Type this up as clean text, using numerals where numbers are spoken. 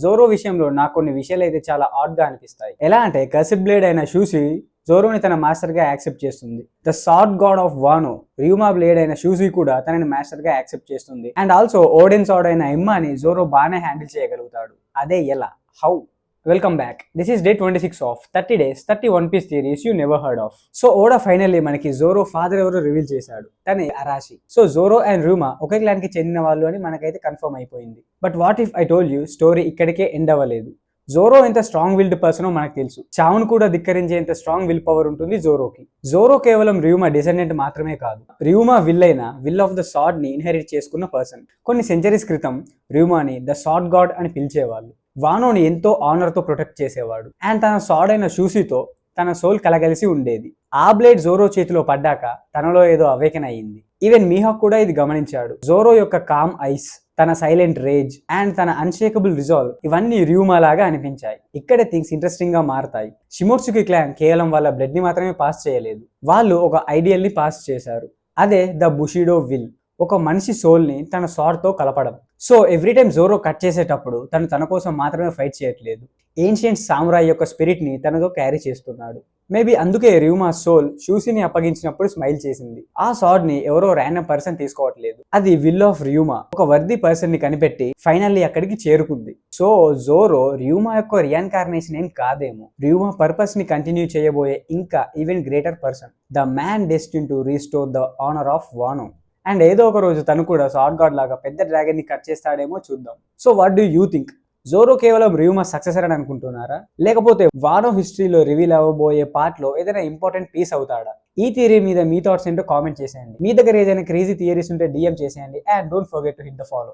Zoro విషయంలో నాకు కొన్ని విషయాలు అయితే చాలా ఆడ్ గా అనిపిస్తాయి. ఎలా అంటే కర్సివ్ బ్లేడ్ అయిన షూసి జోరోని తన మాస్టర్ గా యాక్సెప్ట్ చేస్తుంది. ద సార్డ్ గాడ్ ఆఫ్ వానో ర్యూమా బ్లేడ్ అయిన షూసి కూడా తనని మాస్టర్ గా యాక్సెప్ట్ చేస్తుంది. అండ్ ఆల్సో ఓడెన్ సార్డ్ అయిన ఎమ్మాని జోరో బాగానే హ్యాండిల్ చేయగలుగుతాడు. అదే ఎలా, how? Welcome back. This is day 26 of 30 days 30 one piece theories you never heard of. So Oda finally మనకి జోరో ఫాదర్ ఎవరో రివీల్ చేశాడు. తనే Arashi. So Zoro and Ryuma ఒకే క్లాన్ కి చెందిన వాళ్ళు అని మనకైతే కన్ఫర్మ్ అయిపోయింది. But what if I told you story ఇక్కడికే ఎండ్ అవ్వలేదు. జోరో ఎంత స్ట్రాంగ్ విల్డ్ పర్సనో మనకు తెలుసు. చావును కూడా ధిక్కరించేంత స్ట్రాంగ్ విల్ పవర్ ఉంటుంది జోరోకి. జోరో కేవలం ర్యూమా డిసెండెంట్ మాత్రమే కాదు, ర్యూమా విల్ అయిన విల్ ఆఫ్ ద సార్డ్ ని ఇన్హెరిట్ చేసుకున్న పర్సన్. కొన్ని సెంచరీస్ క్రితం ర్యూమాని ద సార్డ్ గాడ్ అని పిలిచేవాళ్ళు. వానోని ఎంతో ఆనర్ తో ప్రొటెక్ట్ చేసేవాడు. అండ్ తన సార్డ్ అయిన షూసితో తన సోల్ కలగలిసి ఉండేది. ఆ బ్లేడ్ జోరో చేతిలో పడ్డాక తనలో ఏదో అవేకెన్ అయ్యింది. ఈవెన్ మీహాక్ కూడా ఇది గమనించాడు. జోరో యొక్క కామ్ ఐస్, తన సైలెంట్ రేజ్ అండ్ తన అన్షేకబుల్ రిజాల్వ్ ఇవన్నీ ర్యూమా లాగా అనిపించాయి. ఇక్కడే థింగ్స్ ఇంట్రెస్టింగ్ గా మారతాయి. షిమోట్సుకి క్లాన్ కేవలం వాళ్ళ బ్లడ్ ని మాత్రమే పాస్ చేయలేదు, వాళ్ళు ఒక ఐడియల్ ని పాస్ చేశారు. అదే ద బుషిడో విల్, ఒక మనిషి సోల్ ని తన సార్డ్ తో కలపడం. So every time Zoro cut చేసేటప్పుడు తన కోసం మాత్రమే ఫైట్ చేయట్లేదు, ఏన్షియంట్ సామురాయ్ యొక్క స్పిరిట్ ని తనతో క్యారీ చేస్తున్నాడు. మేబీ అందుకే ర్యూమా సోల్ షూసిని అప్పగించినప్పుడు స్మైల్ చేసింది. ఆ సార్డ్ ని ఎవరో ర్యాండమ్ పర్సన్ తీసుకోవట్లేదు, అది విల్ ఆఫ్ ర్యూమా ఒక వర్ది పర్సన్ ని కనిపెట్టి ఫైనల్లీ అక్కడికి చేరుకుంది. సో జోరో ర్యూమా యొక్క రియాన్కార్నేషన్ ఏం కాదేమో, ర్యూమా పర్పస్ ని కంటిన్యూ చేయబోయే ఇంకా even greater person, the man destined to restore the honour of Wano. And ఏదో ఒక రోజు తను కూడా సార్డ్ గాడ్ లాగా పెద్ద డ్రాగన్ ని కట్ చేస్తాడేమో చూద్దాం. So what do you think? Zoro కేవలం ర్యూమా సక్సెసర్ అని అనుకుంటున్నారా, లేకపోతే వానో హిస్టరీలో రివీల్ అవ్వబోయే పార్ట్ లో ఏదైనా ఇంపార్టెంట్ పీస్ అవుతాడా? ఈ థియరీ మీద మీ థాట్స్ ఏంటో కామెంట్ చేసేయండి. మీ దగ్గర ఏదైనా క్రేజీ థియరీస్ ఉంటే డిఎం చేసేయండి. And don't forget to hit the follow.